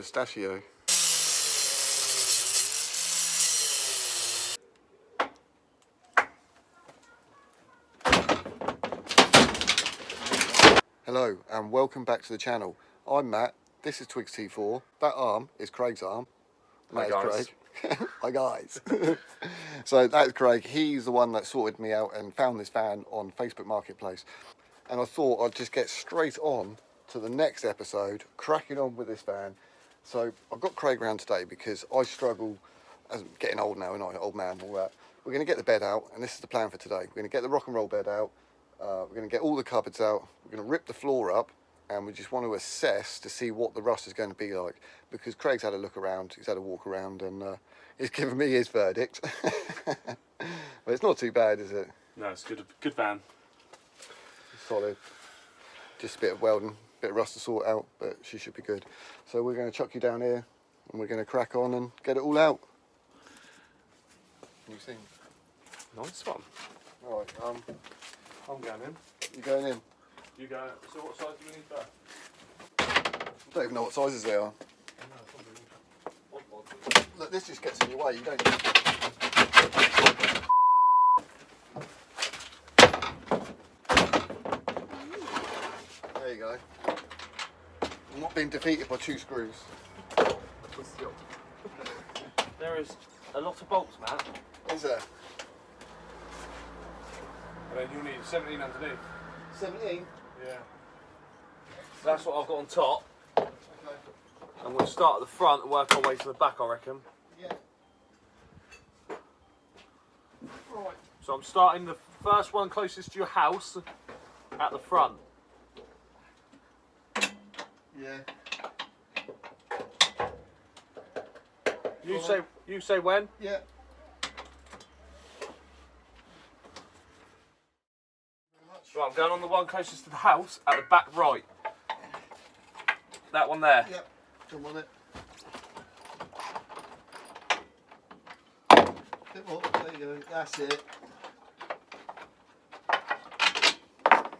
pistachio. Hello and welcome back to the channel. I'm Matt, this is Twigs T4, that arm is Craig's arm. Hi guys. Craig. Hi guys. So that's Craig, he's the one that sorted me out and found this van on Facebook Marketplace. And I thought I'd just get straight on to the next episode, cracking on with this van. So I've got Craig round today because I struggle, as I'm getting old now, and I'm an old man and all that. We're going to get the bed out, and this is the plan for today. We're going to get the rock and roll bed out. We're going to get all the cupboards out, we're going to rip the floor up, and we just want to assess to see what the rust is going to be like. Because Craig's had a look around, he's had a walk around, and he's given me his verdict. But it's not too bad, is it? No, it's good van. Solid. Just a bit of welding, a bit of rust to sort out, but she should be good. So we're going to chuck you down here, and we're going to crack on and get it all out. You see? Nice one. All right, I'm going in. you going in? You go. So what size do we need first? I don't even know what sizes they are. Look, this just gets in your way, you don't. There you go. I'm not being defeated by 2 screws. There is a lot of bolts, Matt. Is there? And then you'll need 17 underneath. 17? Yeah. That's what I've got on top. Okay. And we'll start at the front and work our way to the back, I reckon. Yeah. Right. So I'm starting the first one closest to your house at the front. Yeah. You say when? Yeah. Right, I'm going on the one closest to the house at the back right. That one there. Yep. Come on it. Bit more. There you go. That's it.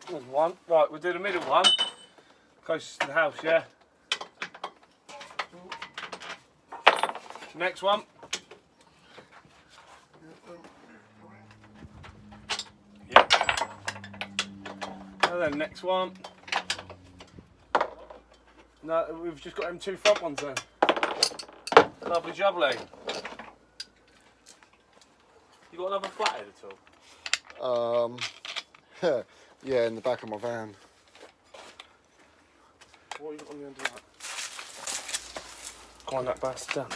There's one. Right, we'll do the middle one. Closest to the house, yeah. Next one. Yeah. And then next one. No, we've just got them 2 front ones then. Lovely jubbly. You got another flathead at all? Yeah, in the back of my van. What have you got on the end of that? Grind that bastard down.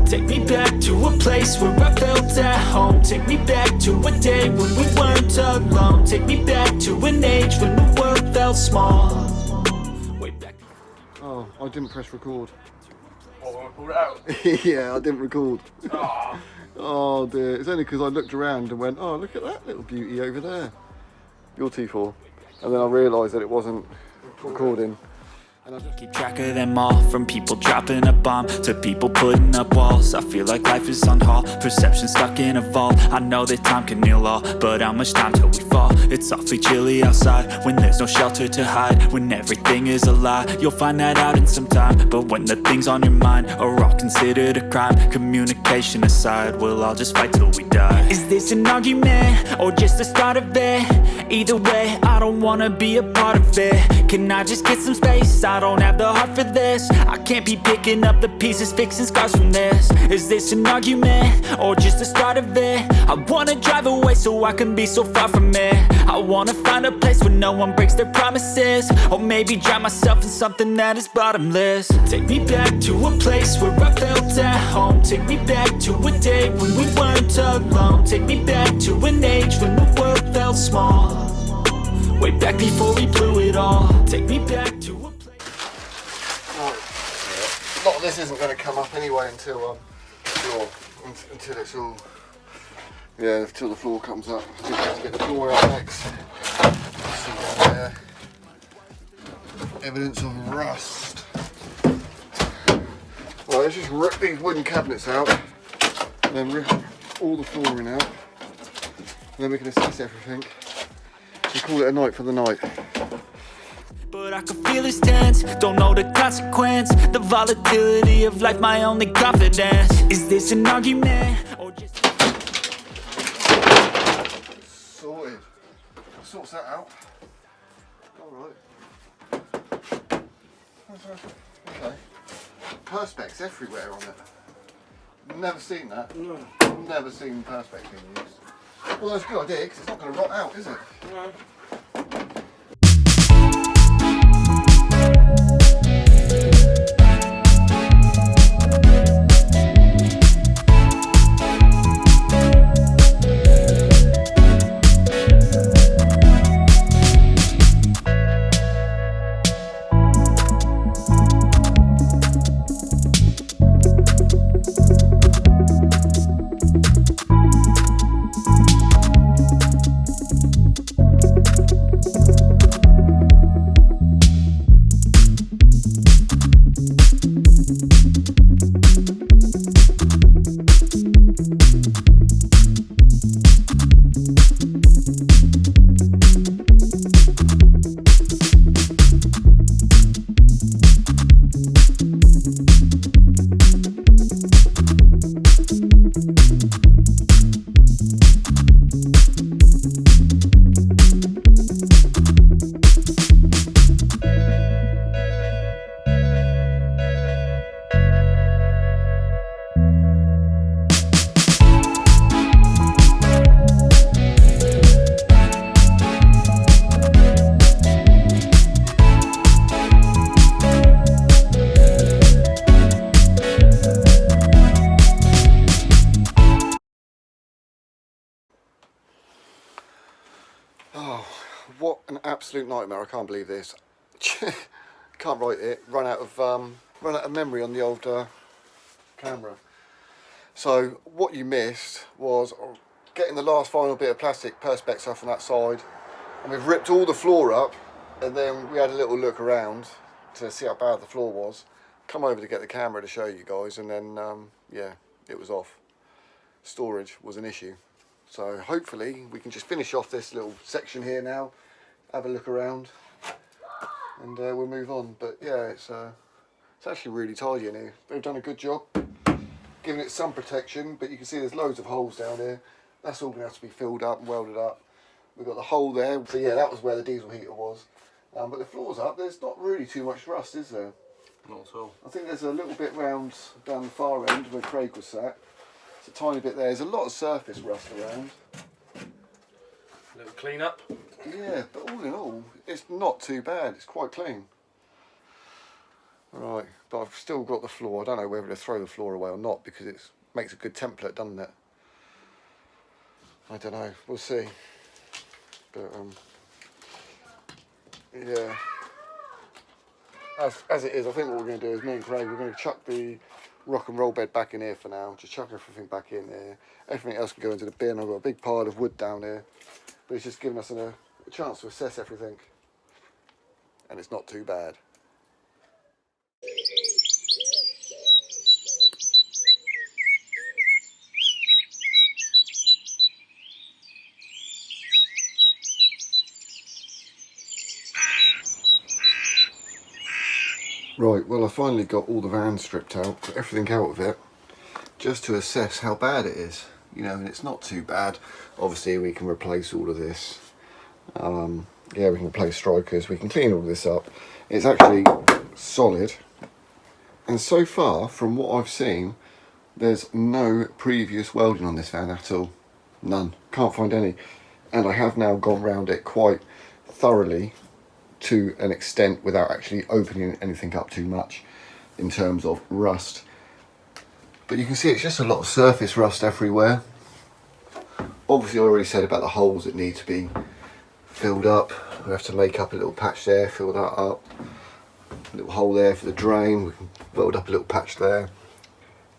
Take me back to a place where I felt at home. Take me back to a day when we weren't alone. Take me back to an age when the world felt small. Way back. Oh, I didn't press record. Oh, when we pulled it out? Yeah, I didn't record. Oh. Oh dear, it's only because I looked around and went, oh, look at that little beauty over there. Your T4. And then I realised that it wasn't recording. And I Keep track of them all, from people dropping a bomb to people putting up walls. I feel like life is on hold, perception stuck in a vault. I know that time can heal all, but how much time till we fall? It's awfully chilly outside when there's no shelter to hide. When everything is a lie, you'll find that out in some time. But when the things on your mind are all considered a crime, communication aside, we'll all just fight till we die. Is this an argument or just the start of it? Either way, I don't wanna be a part of it. Can I just get some space? I don't have the heart for this. I can't be picking up the pieces, fixing scars from this. Is this an argument or just the start of it? I wanna drive away so I can be so far from it. I wanna find a place where no one breaks their promises. Or maybe drown myself in something that is bottomless. Take me back to a place where I felt at home. Take me back to a day when we weren't alone. Take me back to an age when the world felt small. Way back before we blew it all. Take me back to a place. Right. A lot of this isn't going to come up anyway until until it's all, yeah, until the floor comes up. I think I have to get the floor out next. See down there. Evidence of rust. Right, let's just rip these wooden cabinets out. and then rip all the flooring out, and then we can assess everything and call it a night for the night. But I can feel it's tense, don't know the consequence. The volatility of life, my only confidence. Is this an argument or just... Sorted. Sorts that out. Alright. Okay. Perspex everywhere on it. Never seen that. No. Never seen Perspex being used. Well, that's a good idea because it's not going to rot out, is it? No. Oh, what an absolute nightmare! I can't believe this. Can't write it. Run out of memory on the old camera. So what you missed was getting the last final bit of plastic perspex off on that side, and we've ripped all the floor up, and then we had a little look around to see how bad the floor was. Come over to get the camera to show you guys, and then yeah, it was off. Storage was an issue. So hopefully we can just finish off this little section here now, have a look around, and we'll move on. But yeah, it's actually really tidy in here. They've done a good job giving it some protection, but you can see there's loads of holes down here. That's all going to have to be filled up and welded up. We've got the hole there, so yeah, that was where the diesel heater was. But the floor's up, there's not really too much rust, is there? Not at all. I think there's a little bit round down the far end where Craig was sat. It's a tiny bit there. There's a lot of surface rust around. A little clean up. Yeah, but all in all, it's not too bad. It's quite clean. Right, but I've still got the floor. I don't know whether to throw the floor away or not because it makes a good template, doesn't it? I don't know. We'll see. But yeah. As it is, I think what we're going to do is me and Craig, we're going to chuck the rock and roll bed back in here for now. Just chuck everything back in there. Everything else can go into the bin. I've got a big pile of wood down here, but it's just giving us a chance to assess everything, and it's not too bad. Right, well I finally got all the van stripped out, got everything out of it, just to assess how bad it is. You know, and it's not too bad. Obviously we can replace all of this. Yeah, we can replace strikers, we can clean all this up. It's actually solid. And so far, from what I've seen, there's no previous welding on this van at all. None. Can't find any. And I have now gone round it quite thoroughly to an extent without actually opening anything up too much in terms of rust. But you can see it's just a lot of surface rust everywhere. Obviously I already said about the holes that need to be filled up. We have to make up a little patch there, fill that up. A little hole there for the drain, we can build up a little patch there.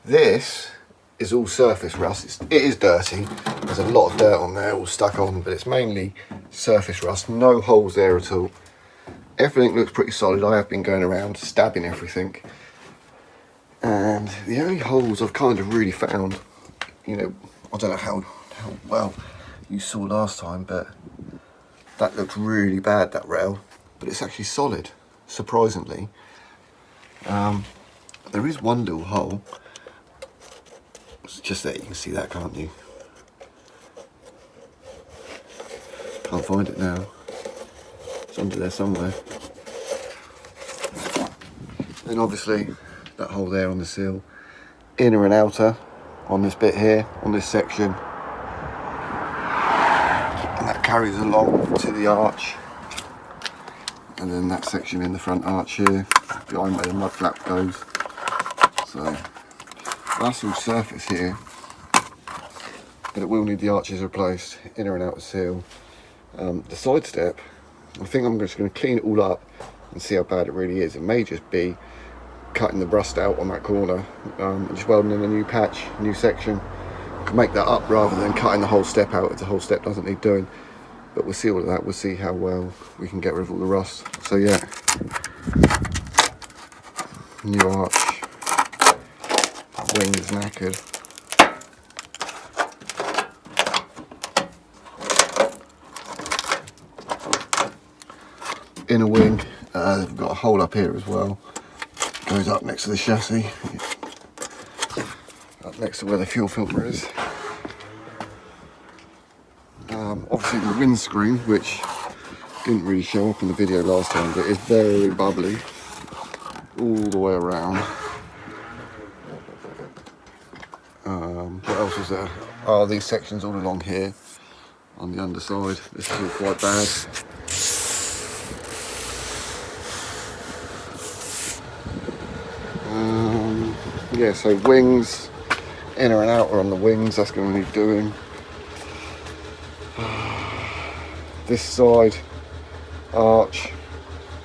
This is all surface rust. It is dirty. There's a lot of dirt on there all stuck on, but it's mainly surface rust. No holes there at all. Everything looks pretty solid. I have been going around stabbing everything, and the only holes I've kind of really found you know, I don't know how well you saw last time, but that looked really bad, that rail, but it's actually solid, surprisingly. There is one little hole. It's just there, you can see that, can't you? Can't find it now. It's under there somewhere. And obviously that hole there on the sill, inner and outer on this bit here, on this section. And that carries along to the arch. And then that section in the front arch here, behind where the mud flap goes. So that's all surface here. But it will need the arches replaced, inner and outer sill. The side step, I think I'm just going to clean it all up and see how bad it really is. It may just be cutting the rust out on that corner and just welding in a new patch, new section. Can make that up rather than cutting the whole step out if the whole step doesn't need doing. But we'll see all of that, we'll see how well we can get rid of all the rust. So yeah, new arch, wings knackered. Inner wing, we've got a hole up here as well. Goes up next to the chassis, up next to where the fuel filter is. Obviously the windscreen, which didn't really show up in the video last time, but it's very bubbly all the way around. What else was there? Oh, these sections all along here on the underside. This is all quite bad. Yeah, so wings, inner and outer on the wings, that's going to need doing. This side, arch,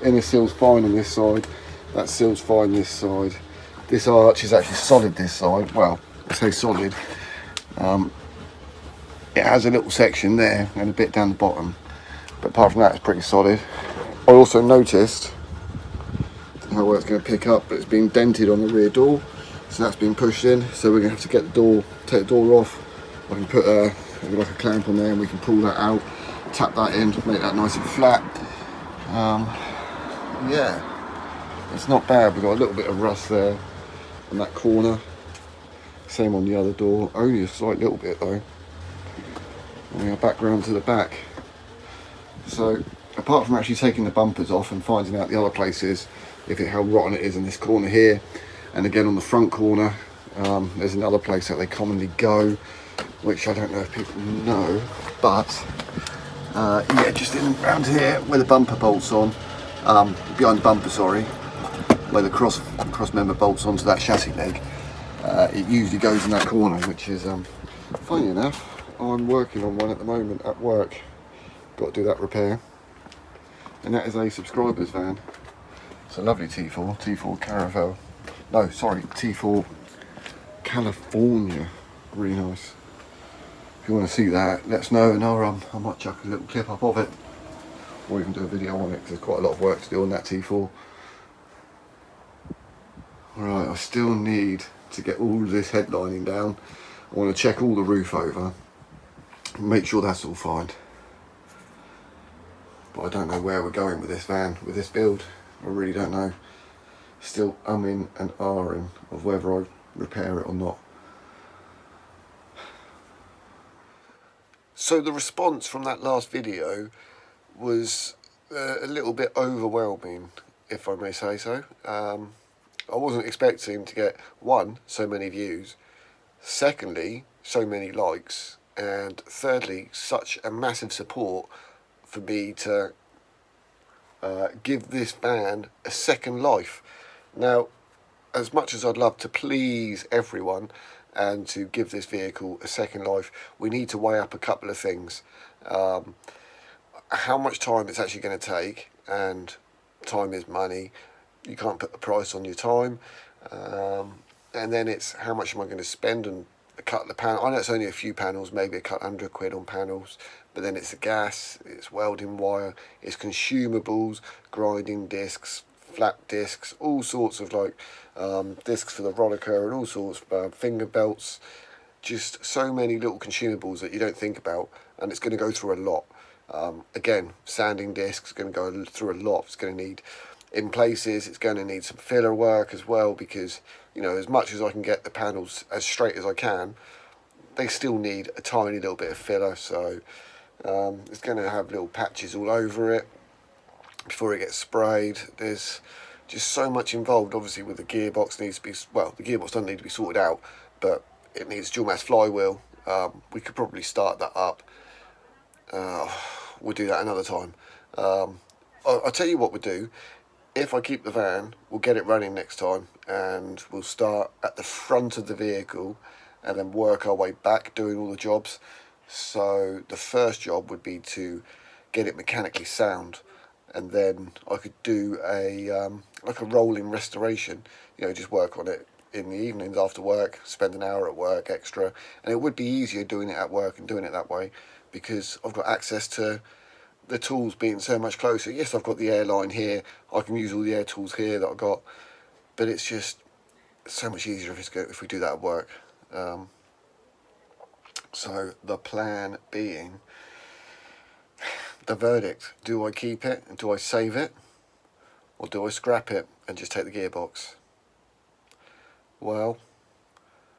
inner sill's fine on this side, that sill's fine this side. This arch is actually solid this side, well, I say solid. It has a little section there and a bit down the bottom, but apart from that it's pretty solid. I also noticed, I don't know where it's going to pick up, but it's been dented on the rear door, so that's been pushed in, so we're going to have to get the door, take the door off. I can put like a clamp on there and we can pull that out, tap that in, make that nice and flat. Yeah, it's not bad. We've got a little bit of rust there on that corner, same on the other door, only a slight little bit though. And we are back round to the back. So apart from actually taking the bumpers off and finding out the other places, how rotten it is in this corner here, and again on the front corner, there's another place that they commonly go, which I don't know if people know, but yeah, just in around here where the bumper bolts on, behind the bumper, sorry, where the cross member bolts onto that chassis leg, it usually goes in that corner, which is funny enough, I'm working on one at the moment at work. Got to do that repair, and that is a subscriber's van. It's a lovely T4 Caravel. No, sorry, T4 California. Really nice. If you want to see that, let us know, and I might chuck a little clip up of it, or even do a video on it, because there's quite a lot of work to do on that T4. Right, I still need to get all of this headlining down. I want to check all the roof over, make sure that's all fine. But I don't know where we're going with this van, with this build. I really don't know. Still umming and ahhing of whether I repair it or not. So the response from that last video was a little bit overwhelming, if I may say so. I wasn't expecting to get, one, so many views, secondly, so many likes, and thirdly, such a massive support for me to give this van a second life. Now, as much as I'd love to please everyone and to give this vehicle a second life, we need to weigh up a couple of things. How much time it's actually going to take, and time is money. You can't put a price on your time. And then it's how much am I going to spend on a couple of panels. I know it's only a few panels, maybe a couple £100 on panels, but then it's the gas, it's welding wire, it's consumables, grinding discs, flap discs, all sorts of like discs for the rolliker and all sorts of finger belts. just so many little consumables that you don't think about, and it's going to go through a lot. Again, sanding discs is going to go through a lot. It's going to need, in places, it's going to need some filler work as well, because, you know, as much as I can get the panels as straight as I can, they still need a tiny little bit of filler. So it's going to have little patches all over it before it gets sprayed. There's just so much involved. Obviously, with the gearbox needs to be, well, the gearbox doesn't need to be sorted out, but it needs dual mass flywheel. We could probably start that up. We'll do that another time. I'll tell you what we'll do. If I keep the van, we'll get it running next time, and we'll start at the front of the vehicle and then work our way back doing all the jobs. So the first job would be to get it mechanically sound, and then I could do a like a rolling restoration, you know, just work on it in the evenings after work, spend an hour at work extra. And it would be easier doing it at work and doing it that way, because I've got access to the tools being so much closer. Yes, I've got the airline here, I can use all the air tools here that I've got, but it's just so much easier if we do that at work. So the plan being, the verdict: do I keep it and do I save it, or do I scrap it and just take the gearbox? Well,